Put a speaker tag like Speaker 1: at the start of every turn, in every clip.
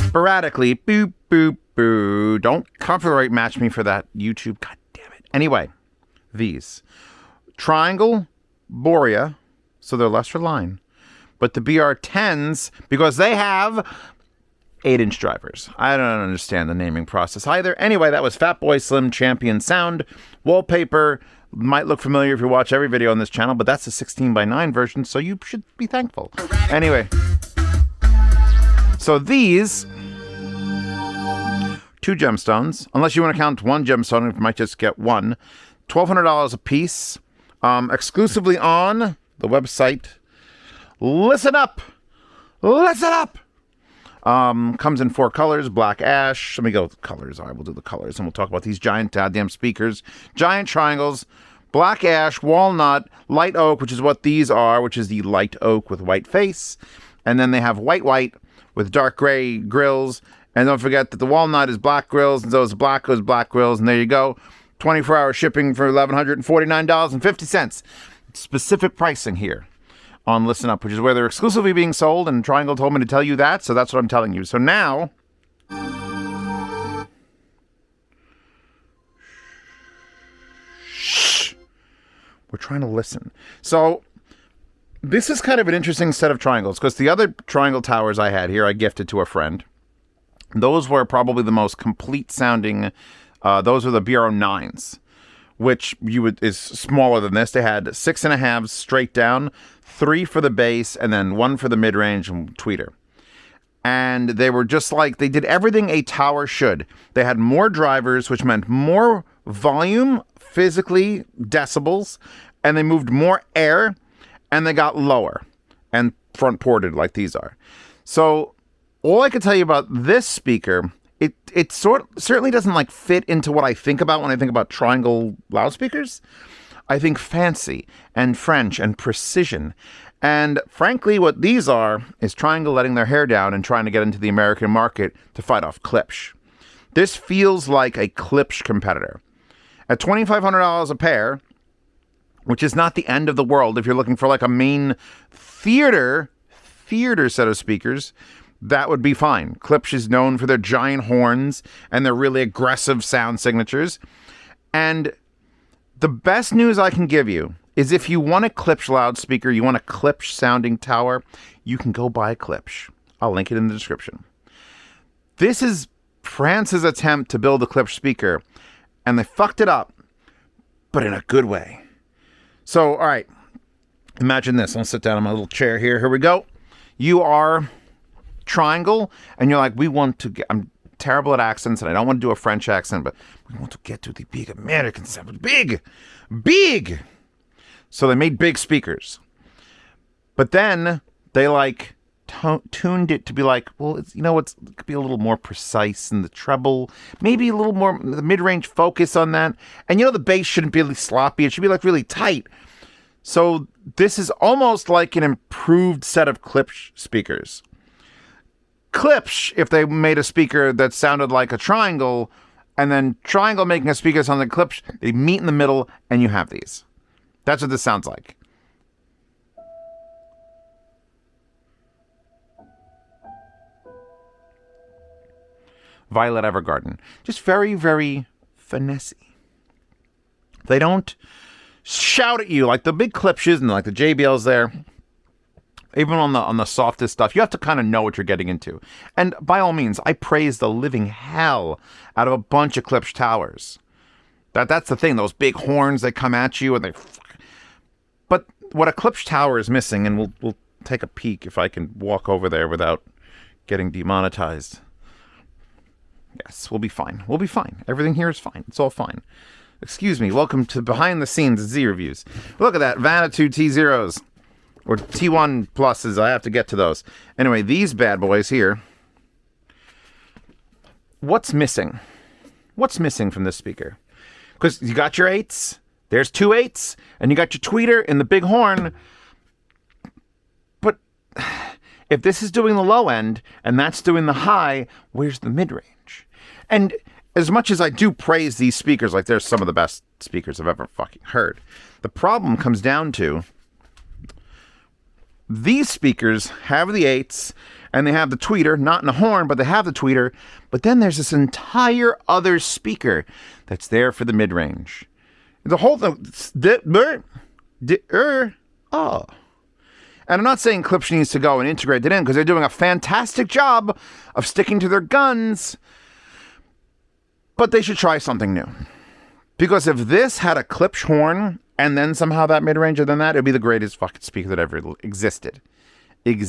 Speaker 1: sporadically. Boop, boop, boo. Don't copyright match me for that, YouTube. God damn it. Anyway, these. Triangle, Borea, so they're lesser line. But the BR10s, because they have 8-inch drivers. I don't understand the naming process either. Anyway, that was Fatboy Slim Champion Sound. Wallpaper might look familiar if you watch every video on this channel, but that's a 16:9 version, so you should be thankful. Anyway, so these 2 gemstones, unless you want to count 1 gemstone, you might just get 1. $1,200 a piece, exclusively on the website. Listen up! Listen up! Comes in 4 colors, black ash. Let me go with colors. All right, we'll do the colors, and we'll talk about these giant goddamn speakers. Giant triangles, black ash, walnut, light oak, which is what these are, which is the light oak with white face. And then they have white with dark gray grills. And don't forget that the walnut is black grills, and so is black grills. And there you go. 24-hour shipping for $1,149.50. Specific pricing here on Listen Up, which is where they're exclusively being sold, and Triangle told me to tell you that, so that's what I'm telling you. So now, shh, we're trying to listen. So this is kind of an interesting set of triangles, because the other triangle towers I had here, I gifted to a friend. Those were probably the most complete sounding. Those are the BR9s, which is smaller than this. They had 6.5 straight down, 3 for the bass, and then 1 for the mid-range and tweeter. And they were just like, they did everything a tower should. They had more drivers, which meant more volume, physically, decibels, and they moved more air, and they got lower and front ported like these are. So all I can tell you about this speaker, it certainly doesn't like fit into what I think about when I think about triangle loudspeakers. I think fancy and French and precision. And frankly, what these are is Triangle letting their hair down and trying to get into the American market to fight off Klipsch. This feels like a Klipsch competitor. At $2,500 a pair, which is not the end of the world if you're looking for like a main theater set of speakers, that would be fine. Klipsch is known for their giant horns and their really aggressive sound signatures. And the best news I can give you is if you want a Klipsch loudspeaker, you want a Klipsch sounding tower, you can go buy a Klipsch. I'll link it in the description. This is France's attempt to build a Klipsch speaker, and they fucked it up, but in a good way. So, all right, imagine this. I'll sit down on my little chair here. Here we go. You are Triangle, and you're like, we want to get, I'm terrible at accents, and I don't want to do a French accent, but we want to get to the big American sound. Big! So they made big speakers. But then they like tuned it to be like, well, it could be a little more precise in the treble, maybe a little more the mid-range focus on that. And the bass shouldn't be really sloppy. It should be like really tight. So this is almost like an improved set of Klipsch speakers. Klipsch, if they made a speaker that sounded like a Triangle, and then Triangle making a speaker that sounds like Klipsch, they meet in the middle, and you have these. That's what this sounds like. Violet Evergarden. Just very, very finessey. They don't shout at you like the big Klipsch's and like the JBLs there. Even on the softest stuff, you have to kind of know what you're getting into. And by all means, I praise the living hell out of a bunch of Klipsch towers. That's the thing. Those big horns, they come at you and they... But what a Klipsch tower is missing, and we'll take a peek if I can walk over there without getting demonetized. Yes, we'll be fine. We'll be fine. Everything here is fine. It's all fine. Excuse me. Welcome to Behind the Scenes Z Reviews. Look at that. Vanitude T0s. Or T1 pluses. I have to get to those. Anyway, these bad boys here. What's missing? What's missing from this speaker? Because you got your 8s. There's 2 8s. And you got your tweeter and the big horn. But if this is doing the low end and that's doing the high, where's the mid-range? And as much as I do praise these speakers, like they're some of the best speakers I've ever fucking heard, the problem comes down to these speakers have the 8s and they have the tweeter, not in the horn, but they have the tweeter. But then there's this entire other speaker that's there for the mid-range. The whole thing. Oh. And I'm not saying Klipsch needs to go and integrate it in, because they're doing a fantastic job of sticking to their guns. But they should try something new. Because if this had a Klipsch horn, and then somehow that mid-range, and then that, it would be the greatest fucking speaker that ever existed. And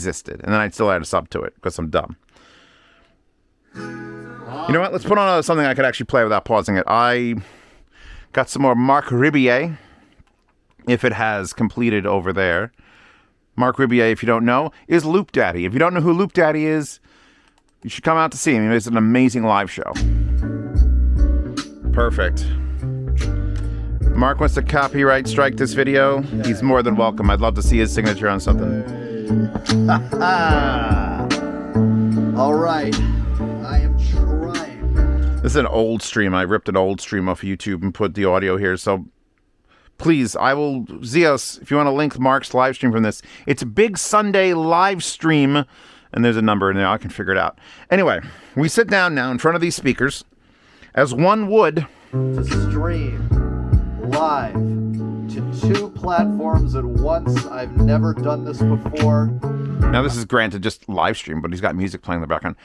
Speaker 1: then I'd still add a sub to it, because I'm dumb. You know what? Let's put on something I could actually play without pausing it. I got some more Marc Ribier, if it has completed over there. Marc Ribier, if you don't know, is Loop Daddy. If you don't know who Loop Daddy is, you should come out to see him. It's an amazing live show. Perfect. Mark wants to copyright strike this video. He's more than welcome. I'd love to see his signature on something.
Speaker 2: All right. I am trying.
Speaker 1: This is an old stream. I ripped an old stream off of YouTube and put the audio here. So please, I will... Zeos, if you want to link Mark's live stream from this, it's a big Sunday live stream. And there's a number in there. I can figure it out. Anyway, we sit down now in front of these speakers, as one would...
Speaker 2: to stream live to 2 platforms at once. I've never done this before.
Speaker 1: Now, this is granted just live stream, but he's got music playing in the background.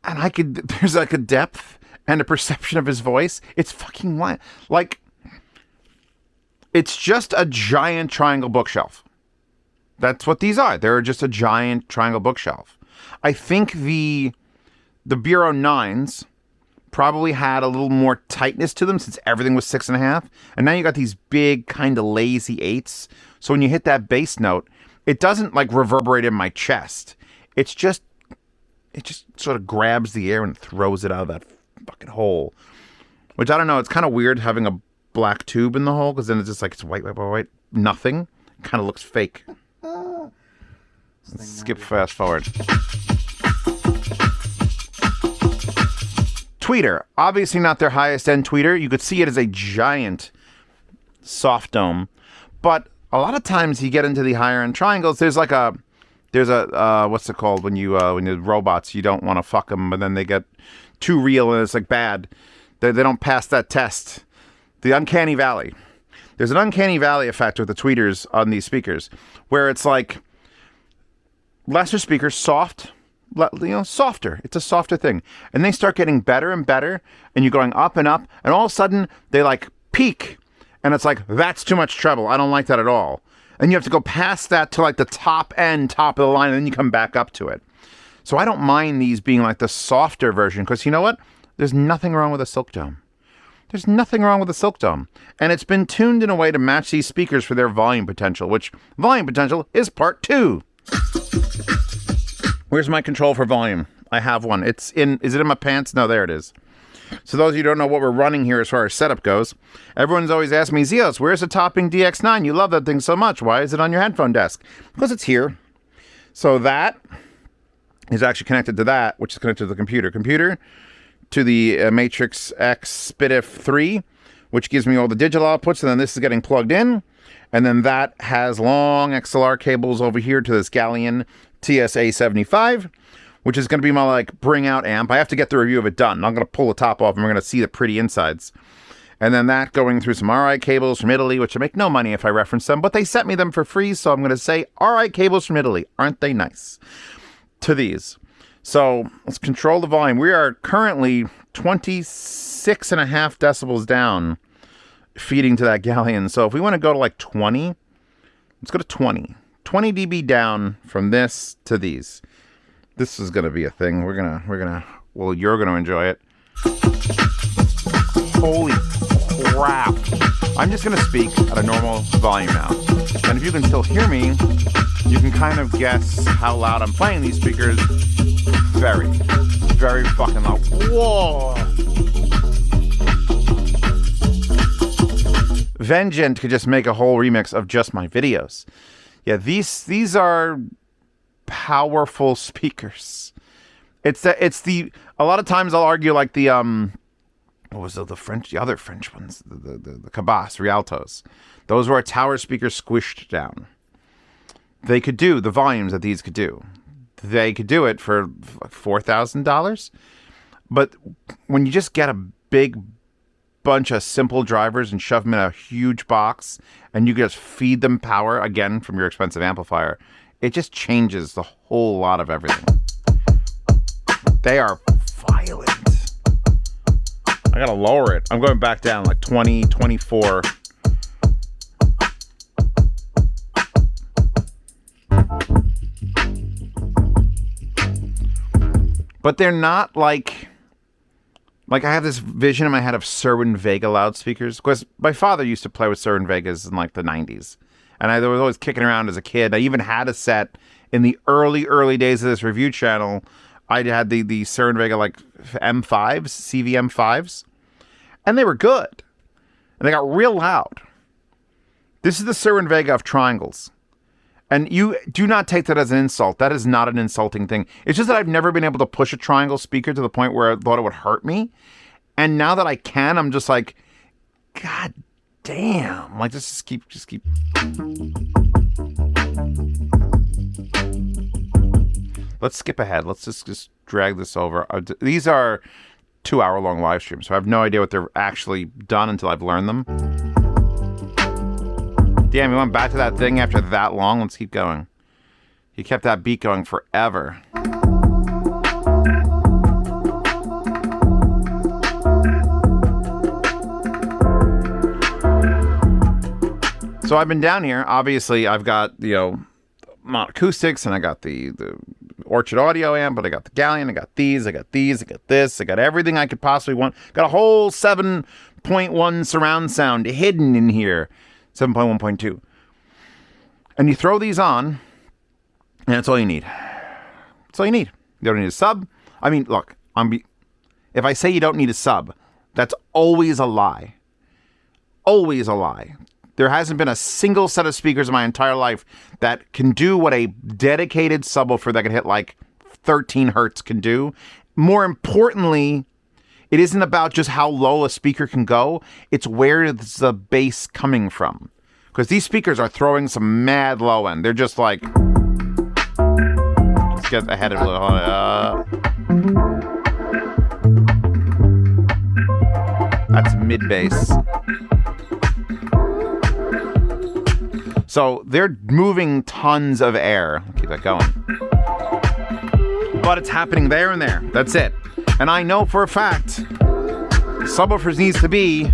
Speaker 1: And there's like a depth and a perception of his voice. It's fucking wild. Like, it's just a giant triangle bookshelf. That's what these are. They're just a giant triangle bookshelf. I think the BR10s probably had a little more tightness to them since everything was 6.5. And now you got these big kind of lazy 8s. So when you hit that bass note, it doesn't like reverberate in my chest. It just sort of grabs the air and throws it out of that fucking hole. Which, I don't know, it's kind of weird having a black tube in the hole, because then it's just like, it's white, nothing. It kind of looks fake. Let's skip fast forward. Tweeter. Obviously not their highest end tweeter. You could see it as a giant soft dome. But a lot of times you get into the higher end triangles, there's a what's it called when you robots, you don't want to fuck them, but then they get too real and it's like bad. They don't pass that test. The uncanny valley. There's an uncanny valley effect with the tweeters on these speakers, where it's like lesser speakers, soft, softer. It's a softer thing. And they start getting better and better, and you're going up and up, and all of a sudden they like peak, and it's like, that's too much treble. I don't like that at all. And you have to go past that to like the top of the line, and then you come back up to it. So I don't mind these being like the softer version, because you know what? There's nothing wrong with a silk dome. There's nothing wrong with the silk dome. And it's been tuned in a way to match these speakers for their volume potential, which volume potential is part 2. Where's my control for volume? I have one. Is it in my pants? No, there it is. So those of you who don't know what we're running here as far as setup goes, everyone's always asking me, Zeos, where's the Topping DX9? You love that thing so much. Why is it on your headphone desk? Because it's here. So that is actually connected to that, which is connected to the computer to the Matrix X SPDIF 3, which gives me all the digital outputs, and then this is getting plugged in, and then that has long XLR cables over here to this Galleon TSA75, which is going to be my like bring out amp. I have to get the review of it done. I'm going to pull the top off, and we're going to see the pretty insides. And then that going through some RI cables from Italy, which I make no money if I reference them, but they sent me them for free, so I'm going to say RI cables from Italy. Aren't they nice? To these. So let's control the volume. We are currently 26.5 decibels down feeding to that Galleon. So if we want to go to like 20, let's go to 20. 20 dB down from this to these. This is going to be a thing. You're going to enjoy it. Holy crap. I'm just going to speak at a normal volume now. And if you can still hear me, you can kind of guess how loud I'm playing these speakers. Very, very fucking loud. Whoa! Vengeant could just make a whole remix of just my videos. Yeah, these are powerful speakers. A lot of times I'll argue like the what was the other French ones, the Cabas, Rialtos. Those were a tower speaker squished down. They could do the volumes that these could do. they could do it for $4,000. But when you just get a big bunch of simple drivers and shove them in a huge box and you just feed them power, again, from your expensive amplifier, it just changes the whole lot of everything. They are violent. I gotta lower it. I'm going back down like 20, 24. But they're not like I have this vision in my head of Cerwin-Vega loudspeakers, because my father used to play with Cerwin-Vegas in like the 90s. And I was always kicking around as a kid. I even had a set in the early days of this review channel. I had the Cerwin-Vega like M5s, CVM5s. And they were good. And they got real loud. This is the Cerwin-Vega of triangles. And you do not take that as an insult. That is not an insulting thing. It's just that I've never been able to push a triangle speaker to the point where I thought it would hurt me. And now that I can, I'm just like, God damn. Like, just keep. Let's skip ahead. Let's just drag this over. These are 2-hour-long live streams, so I have no idea what they're actually done until I've learned them. Damn, you went back to that thing after that long? Let's keep going. You kept that beat going forever. So I've been down here. Obviously, I've got, Mount Acoustics, and I got the Orchard Audio amp, but I got the Galleon, I got these, I got this, I got everything I could possibly want. Got a whole 7.1 surround sound hidden in here. 7.1.2. And you throw these on, and that's all you need. That's all you need. You don't need a sub. I mean, look, if I say you don't need a sub, that's always a lie. Always a lie. There hasn't been a single set of speakers in my entire life that can do what a dedicated subwoofer that can hit like 13 hertz can do. More importantly, it isn't about just how low a speaker can go. It's where is the bass coming from. Because these speakers are throwing some mad low end. They're just like... Let's get ahead of it. That's mid bass. So they're moving tons of air. Keep that going. But it's happening there and there. That's it. And I know for a fact, subwoofers needs to be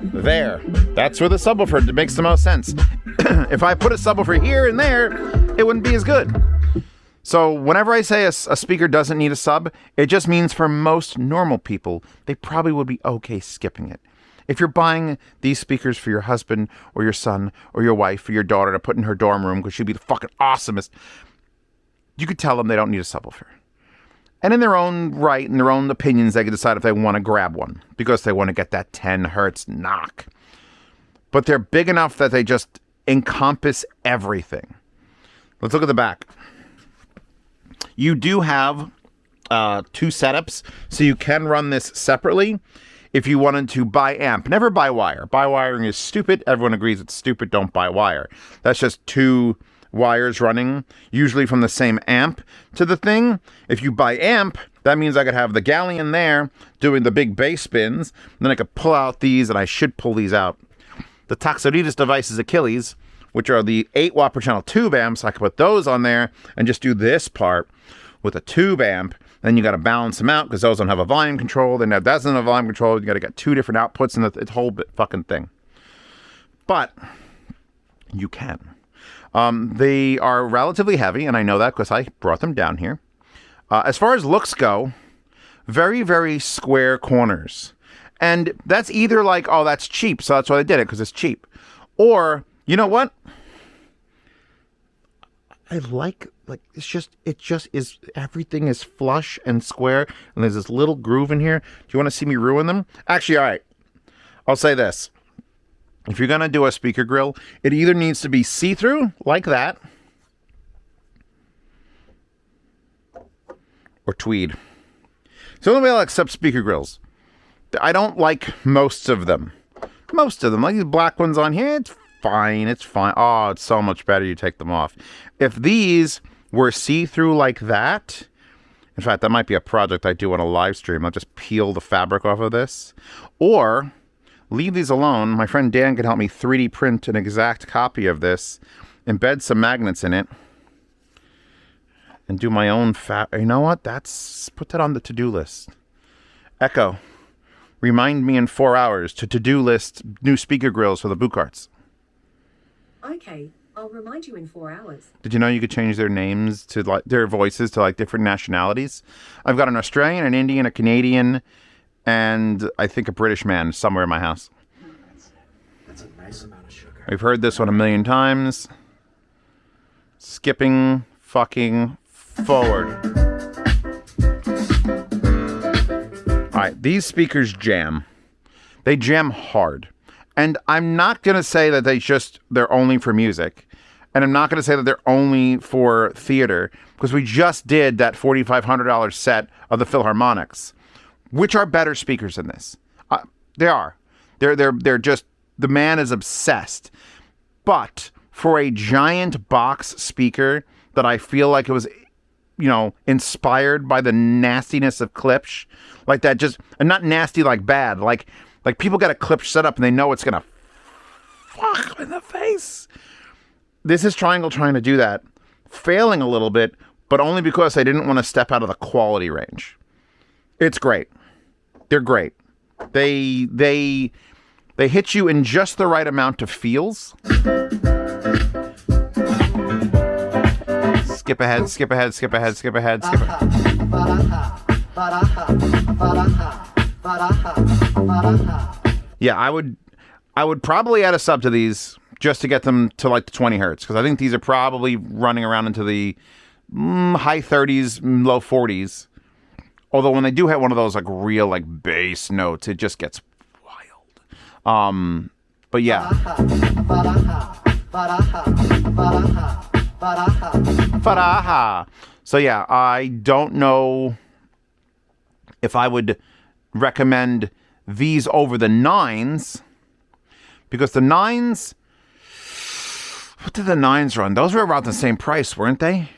Speaker 1: there. That's where the subwoofer makes the most sense. If I put a subwoofer here and there, it wouldn't be as good. So whenever I say a speaker doesn't need a sub, it just means for most normal people, they probably would be okay skipping it. If you're buying these speakers for your husband or your son or your wife or your daughter to put in her dorm room because she'd be the fucking awesomest, you could tell them they don't need a subwoofer. And in their own right, in their own opinions, they can decide if they want to grab one because they want to get that 10 hertz knock. But they're big enough that they just encompass everything. Let's look at the back. You do have 2 setups, so you can run this separately if you wanted to buy amp. Never buy wire. Buy wiring is stupid. Everyone agrees it's stupid. Don't buy wire. That's just 2 wires running, usually from the same amp to the thing. If you buy amp, that means I could have the Galleon there doing the big bass spins. Then I could pull out these, and I should pull these out. The Toxodidus device's Achilles, which are the 8 watt per channel tube amps, I could put those on there and just do this part with a tube amp. Then you got to balance them out because those don't have a volume control. Then that doesn't have a volume control. You got to get 2 different outputs in the whole fucking thing. But you can. They are relatively heavy, and I know that because I brought them down here. As far as looks go, very, very square corners. And that's either like, oh, that's cheap, so that's why I did it, because it's cheap. Or, you know what? I like it just is, everything is flush and square, and there's this little groove in here. Do you want to see me ruin them? Actually, all right. I'll say this. If you're going to do a speaker grill, it either needs to be see-through, like that, or tweed. It's the only way I'll accept speaker grills. I don't like most of them. Most of them. Like these black ones on here, it's fine. It's fine. Oh, it's so much better you take them off. If these were see-through like that. In fact, that might be a project I do on a live stream. I'll just peel the fabric off of this. Or leave these alone. My friend Dan can help me 3D print an exact copy of this, embed some magnets in it, and do my own You know what? Put that on the to-do list. Echo, remind me in 4 hours to-do list new speaker grills for the boot carts.
Speaker 3: Okay, I'll remind you in 4 hours.
Speaker 1: Did you know you could change their names to their voices to different nationalities? I've got an Australian, an Indian, a Canadian, and I think a British man somewhere in my house.
Speaker 2: That's a nice amount of sugar.
Speaker 1: We've heard this one a million times. Skipping fucking forward. All right, these speakers jam. They jam hard. And I'm not going to say that they're only for music. And I'm not going to say that they're only for theater, because we just did that $4,500 set of the Philharmonics. Which are better speakers than this? They are. They're just, the man is obsessed. But for a giant box speaker that I feel like it was, inspired by the nastiness of Klipsch, like that, just, and not nasty like bad, like people got a Klipsch set up and they know it's gonna fuck them in the face. This is Triangle trying to do that, failing a little bit, but only because I didn't want to step out of the quality range. It's great. They're great. They hit you in just the right amount of feels. Skip ahead, skip ahead, skip ahead, skip ahead, skip ahead. Yeah, I would probably add a sub to these just to get them to the 20 hertz, because I think these are probably running around into the high 30s, low 40s. Although when they do hit one of those real bass notes, it just gets wild. But yeah. Faraha. So yeah, I don't know if I would recommend these over the 9s, because the 9s, what did the 9s run? Those were around the same price, weren't they?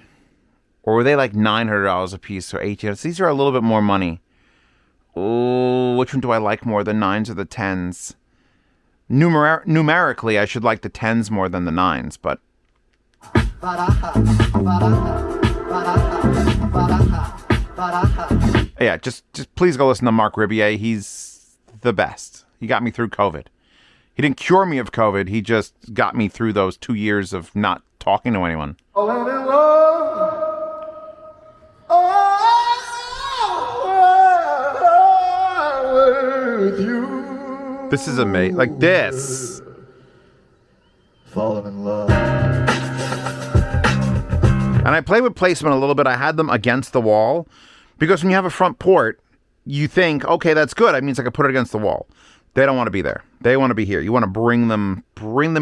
Speaker 1: Or were they $900 a piece or $1,800? These are a little bit more money. Oh, which one do I like more, the 9s or the 10s? Numerically, I should like the 10s more than the 9s, but yeah, just please go listen to Mark Ribier. He's the best. He got me through COVID. He didn't cure me of COVID. He just got me through those 2 years of not talking to anyone. This is amazing. Like this.
Speaker 2: Falling in love.
Speaker 1: And I play with placement a little bit. I had them against the wall, because when you have a front port, you think, okay, that's good. That means I can put it against the wall. They don't want to be there. They want to be here. You want to bring them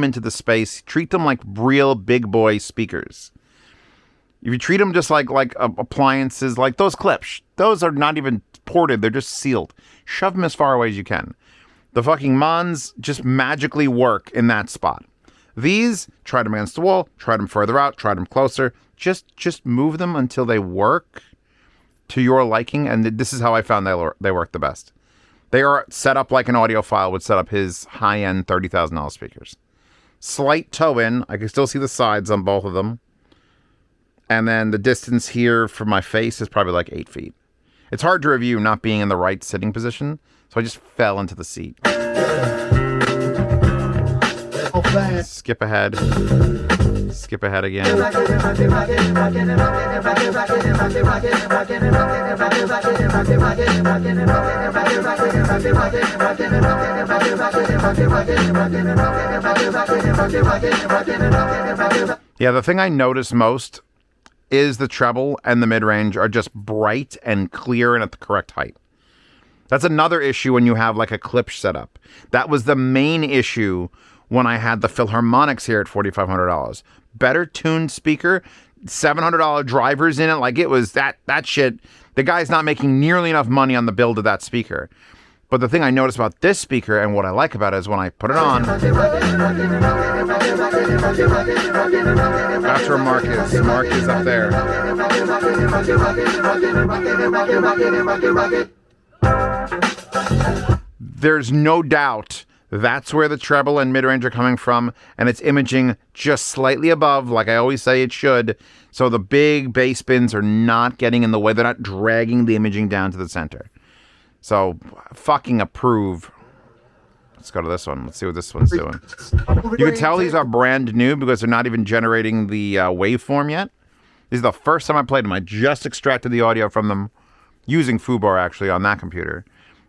Speaker 1: into the space. Treat them like real big boy speakers. If you treat them just like appliances, like those Klipsch, those are not even ported. They're just sealed. Shove them as far away as you can. The fucking Mons just magically work in that spot. These, try them against the wall, try them further out, try them closer. Just move them until they work to your liking. And this is how I found they work the best. They are set up like an audiophile would set up his high-end $30,000 speakers. Slight toe in. I can still see the sides on both of them. And then the distance here from my face is probably 8 feet. It's hard to review not being in the right sitting position, so I just fell into the seat. Skip ahead. Skip ahead again. Yeah, the thing I notice most is the treble and the mid-range are just bright and clear and at the correct height. That's another issue when you have a Klipsch setup. That was the main issue when I had the Philharmonics here at $4,500. Better tuned speaker, $700 drivers in it. It was that shit. The guy's not making nearly enough money on the build of that speaker. But the thing I notice about this speaker and what I like about it is when I put it on, that's where Mark is. Mark is up there. There's no doubt that's where the treble and mid-range are coming from, and it's imaging just slightly above, like I always say it should, so the big bass bins are not getting in the way. They're not dragging the imaging down to the center. So, fucking approve. Let's go to this one. Let's see what this one's doing. You can tell these are brand new because they're not even generating the waveform yet. This is the first time I played them. I just extracted the audio from them using Fubar, actually, on that computer.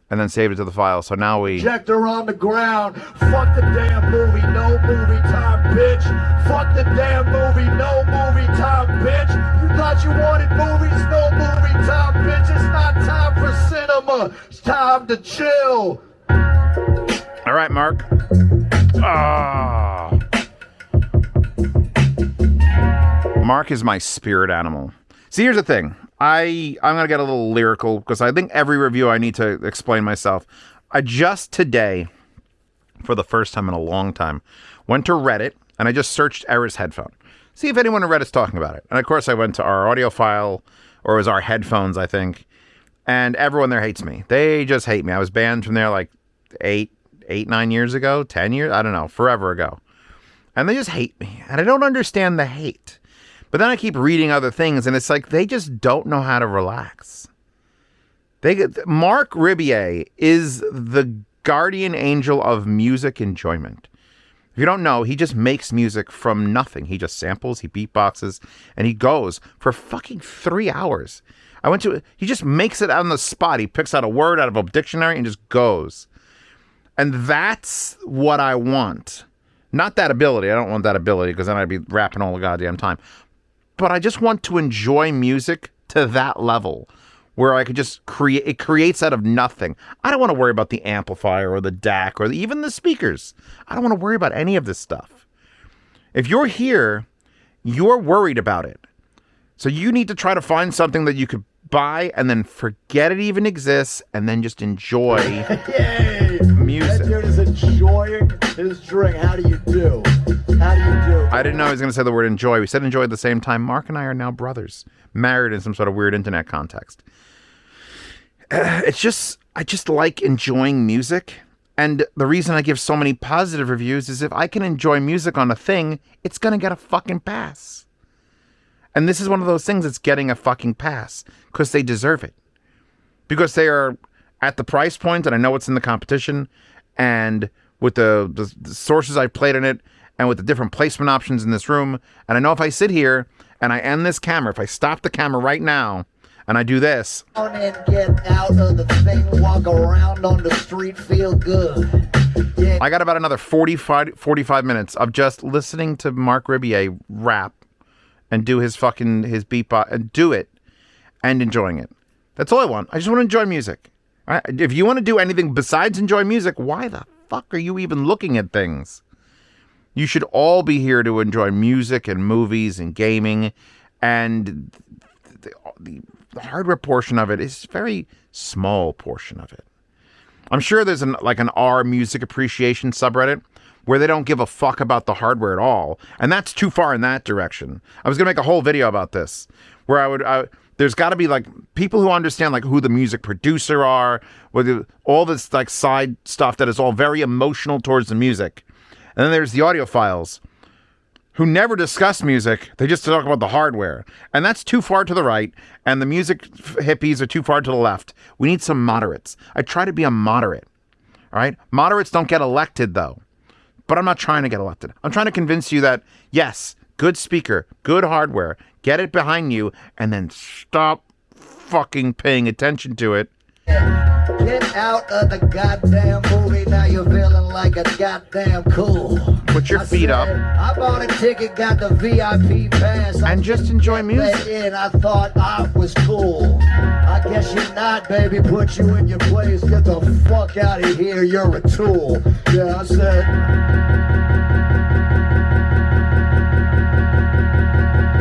Speaker 1: And then saved it to the file. So now we...
Speaker 4: Projector on the ground. Fuck the damn movie. No movie time, bitch. Fuck the damn movie. No movie time, bitch. You thought you wanted movies? No movie time, bitch. It's not time for cinema. It's time to chill.
Speaker 1: All right, Mark. Ah. Mark is my spirit animal. See, here's the thing. I'm going to get a little lyrical because I think every review I need to explain myself. I just today, for the first time in a long time, went to Reddit and I just searched Era's headphone. See if anyone on Reddit's talking about it. And of course I went to our Audiophile, or it was our headphones, I think. And everyone there hates me. They just hate me. I was banned from there like 9 years ago, 10 years, I don't know, forever ago. And they just hate me. And I don't understand the hate. But then I keep reading other things, and it's like they just don't know how to relax. Mark Ribier is the guardian angel of music enjoyment. If you don't know, he just makes music from nothing. He just samples, he beatboxes, and he goes for fucking 3 hours. He just makes it on the spot. He picks out a word out of a dictionary and just goes. And that's what I want. Not that ability. I don't want that ability because then I'd be rapping all the goddamn time. But I just want to enjoy music to that level where I could just it creates out of nothing. I don't want to worry about the amplifier or the DAC or even the speakers. I don't want to worry about any of this stuff. If you're here, you're worried about it. So you need to try to find something that you could buy and then forget it even exists and then just enjoy music.
Speaker 4: That dude is enjoying his drink. How do you do?
Speaker 1: I didn't know he was going to say the word enjoy. We said enjoy at the same time. Mark and I are now brothers, married in some sort of weird internet context. I just like enjoying music. And the reason I give so many positive reviews is if I can enjoy music on a thing, it's going to get a fucking pass. And this is one of those things that's getting a fucking pass because they deserve it. Because they are at the price point and I know it's in the competition, and with the sources I've played in it, and with the different placement options in this room. And I know if I sit here and I end this camera, if I stop the camera right now and I do this.
Speaker 4: And get out of the thing, walk around on the street, feel good. Yeah.
Speaker 1: I got about another 45 minutes of just listening to Mark Ribier rap and do his beatbox and do it and enjoying it. That's all I want. I just want to enjoy music. All right? If you want to do anything besides enjoy music, why the fuck are you even looking at things? You should all be here to enjoy music and movies and gaming, and the hardware portion of it is a very small portion of it. I'm sure there's an R music appreciation subreddit where they don't give a fuck about the hardware at all, and that's too far in that direction. I was gonna make a whole video about this, where there's got to be like people who understand like who the music producer are, with all this like side stuff that is all very emotional towards the music. And then there's the audiophiles who never discuss music. They just talk about the hardware. And that's too far to the right. And the music hippies are too far to the left. We need some moderates. I try to be a moderate. All right. Moderates don't get elected, though. But I'm not trying to get elected. I'm trying to convince you that, yes, good speaker, good hardware, get it behind you, and then stop fucking paying attention to it.
Speaker 4: Get out of the goddamn movie, now you're feeling like a goddamn cool.
Speaker 1: Put your feet up.
Speaker 4: I bought a ticket, got the VIP pass.
Speaker 1: And just enjoy music.
Speaker 4: And I thought I was cool. I guess you're not, baby. Put you in your place. Get the fuck out of here. You're a tool. Yeah, I said.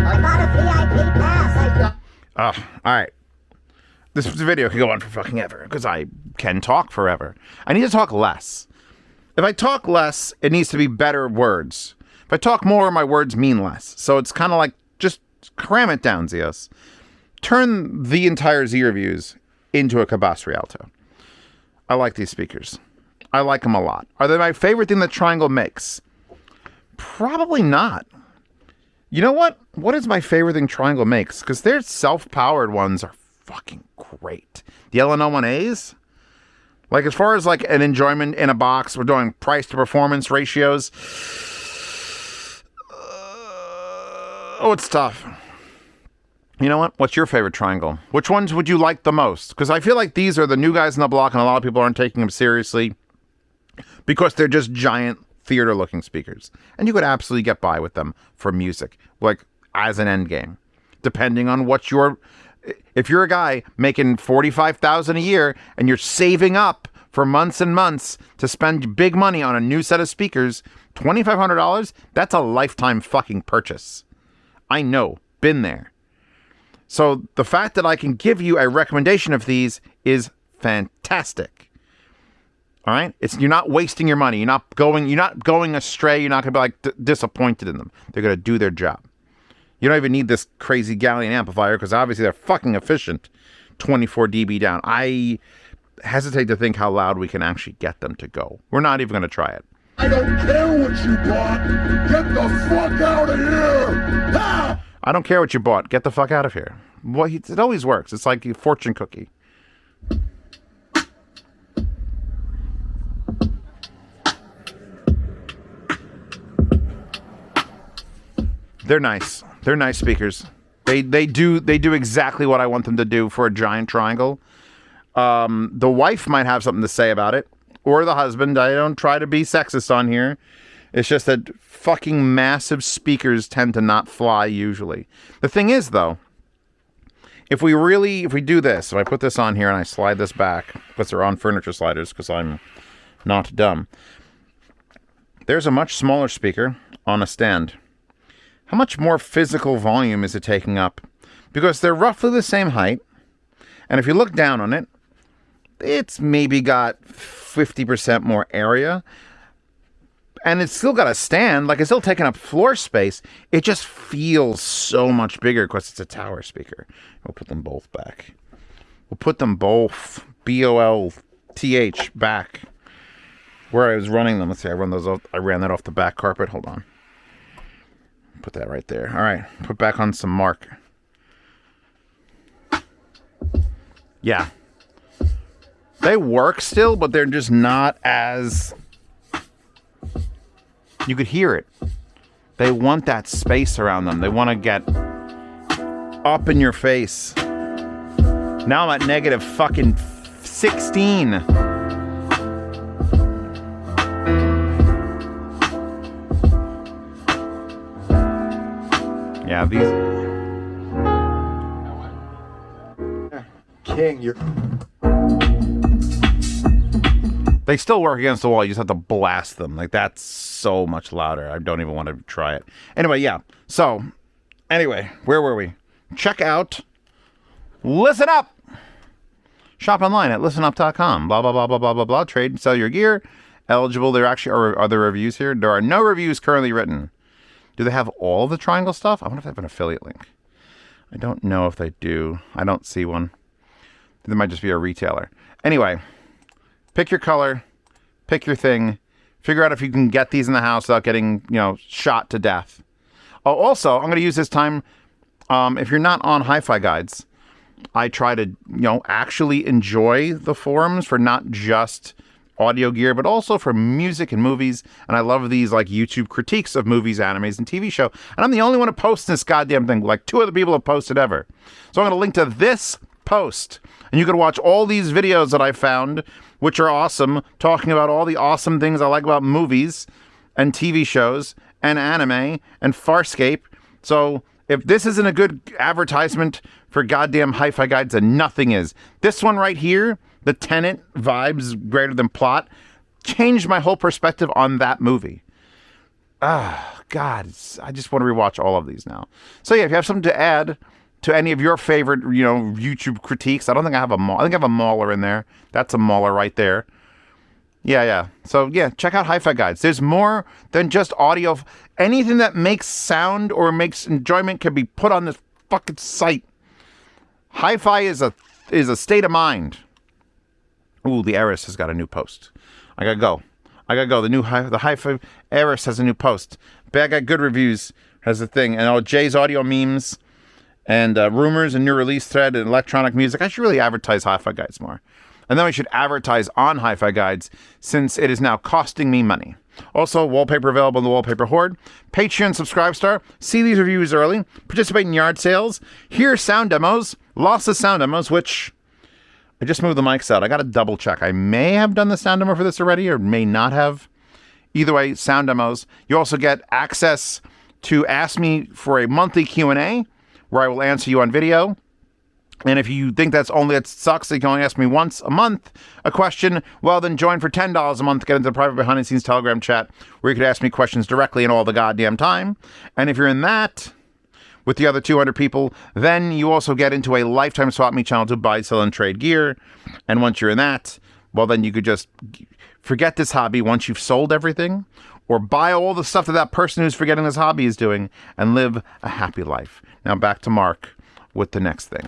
Speaker 4: I got a VIP pass.
Speaker 1: All right. This video could go on for fucking ever because I can talk forever. I need to talk less. If I talk less, it needs to be better words. If I talk more, my words mean less. So it's kind of like, just cram it down, Zeos. Turn the entire Z Reviews into a Cabas Rialto. I like these speakers. I like them a lot. Are they my favorite thing that Triangle makes? Probably not. You know what? What is my favorite thing Triangle makes? Because their self-powered ones are fucking great. The LN01As? Like, as far as, like, an enjoyment in a box, we're doing price to performance ratios. It's tough. You know what? What's your favorite Triangle? Which ones would you like the most? Because I feel like these are the new guys in the block, and a lot of people aren't taking them seriously because they're just giant theater-looking speakers. And you could absolutely get by with them for music, like, as an end game. Depending on what your... If you're a guy making $45,000 a year and you're saving up for months and months to spend big money on a new set of speakers, $2,500, that's a lifetime fucking purchase. I know. Been there. So the fact that I can give you a recommendation of these is fantastic. All right? You're not wasting your money. You're not going astray. You're not going to be like disappointed in them. They're going to do their job. You don't even need this crazy galleon amplifier because obviously they're fucking efficient. 24 dB down. I hesitate to think how loud we can actually get them to go. We're not even going to try it.
Speaker 4: I don't care what you bought. Get the fuck out of here. Ah!
Speaker 1: I don't care what you bought. Get the fuck out of here. Well, it always works. It's like a fortune cookie. They're nice. They're nice speakers. They do exactly what I want them to do for a giant Triangle. The wife might have something to say about it, or the husband. I don't try to be sexist on here. It's just that fucking massive speakers tend to not fly usually. The thing is, though, if we do this, if I put this on here and I slide this back, because they're on furniture sliders, because I'm not dumb. There's a much smaller speaker on a stand. How much more physical volume is it taking up? Because they're roughly the same height. And if you look down on it, it's maybe got 50% more area. And it's still got a stand. Like, it's still taking up floor space. It just feels so much bigger because it's a tower speaker. We'll put them both back. We'll put them both, BOLTH, back where I was running them. Let's see, I ran that off the back carpet. Hold on. Put that right there. All right. Put back on some mark. Yeah. They work still, but they're just not as... You could hear it. They want that space around them. They want to get up in your face. Now I'm at negative fucking 16. Yeah, these...
Speaker 2: King, you're...
Speaker 1: They still work against the wall. You just have to blast them. Like, that's so much louder. I don't even want to try it. Anyway, yeah. So, anyway, where were we? Check out Listen Up. Shop online at listenup.com. Blah, blah, blah, blah, blah, blah, blah. Trade and sell your gear. Eligible. There actually are other reviews here. There are no reviews currently written. Do they have all the Triangle stuff? I wonder if they have an affiliate link. I don't know if they do. I don't see one. There might just be a retailer. Anyway, pick your color, pick your thing, figure out if you can get these in the house without getting, shot to death. Oh, also, I'm going to use this time, if you're not on Hi-Fi Guides, I try to, actually enjoy the forums for not just audio gear, but also for music and movies. And I love these like YouTube critiques of movies, animes, and TV show. And I'm the only one to post this goddamn thing. Like 2 other people have posted ever. So I'm going to link to this post. And you can watch all these videos that I found, which are awesome, talking about all the awesome things I like about movies and TV shows and anime and Farscape. So if this isn't a good advertisement for goddamn Hi-Fi Guides, then nothing is. This one right here, the Tenet vibes greater than plot, changed my whole perspective on that movie. God, I just want to rewatch all of these now. So yeah, if you have something to add to any of your favorite, YouTube critiques. I don't think I have a I think I have a Mauler in there. That's a Mauler right there. Yeah. So, yeah, check out Hi-Fi Guides. There's more than just audio. Anything that makes sound or makes enjoyment can be put on this fucking site. Hi-Fi is a state of mind. Ooh, the Eris has got a new post. I gotta go. The Hi-Fi Eris has a new post. Bad Guy Good Reviews has a thing. And Jay's Audio Memes and Rumors and New Release Thread and Electronic Music. I should really advertise Hi-Fi Guides more. And then we should advertise on Hi-Fi Guides since it is now costing me money. Also, wallpaper available in the Wallpaper Horde. Patreon Subscribestar. See these reviews early. Participate in yard sales. Hear sound demos. Lossless sound demos, which I just moved the mics out. I got to double check. I may have done the sound demo for this already or may not have. Either way, sound demos. You also get access to Ask Me for a monthly Q&A where I will answer you on video. And if you think that sucks, that you can only ask me once a month a question, well, then join for $10 a month to get into the private behind-the-scenes Telegram chat where you could ask me questions directly and all the goddamn time. And if you're in that with the other 200 people, then you also get into a lifetime Swap Meet channel to buy, sell, and trade gear. And once you're in that, well, then you could just forget this hobby once you've sold everything or buy all the stuff that person who's forgetting this hobby is doing and live a happy life. Now back to Mark with the next thing.